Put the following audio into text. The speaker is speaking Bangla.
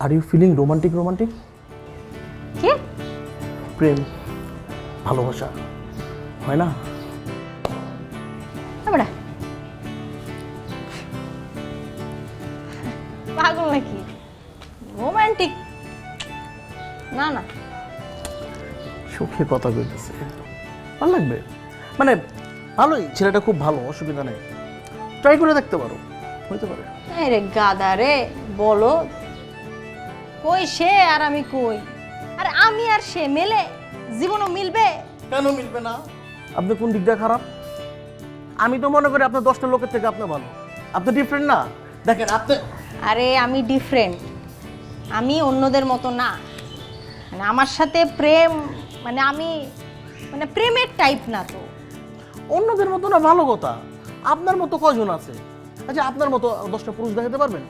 R you feeling romantic romantic? কি? প্রেম, ভালোবাসা হয় না? আমরা পাগল নাকি? রোমান্টিক না না। সুখে কথা কইতেছে, ভালো লাগবে। মানে ভালোই, ছেলেটা খুব ভালো, অসুবিধা নেই, ট্রাই করে দেখতে পারো, হইতে পারে। এই রে গাদা রে, বলো কই সে আর আমি কই? আর আমি আর সে মেলে জীবনও মিলবে? কেন মিলবে না? আপনি কোন দিকটা খারাপ? আমি তো মনে করি আপনার 10টা লোকের থেকে আপনি ভালো, আপনি ডিফারেন্ট না। দেখেন আপনি, আরে আমি ডিফারেন্ট, আমি অন্যদের মতো না। মানে আমার সাথে প্রেম, মানে আমি মানে প্রেমের টাইপ না তো। অন্যদের মতো না, ভালো কথা। আপনার মতো কয়জন আছে? আচ্ছা আপনার মতো 10টা পুরুষ দেখাতে পারবেন?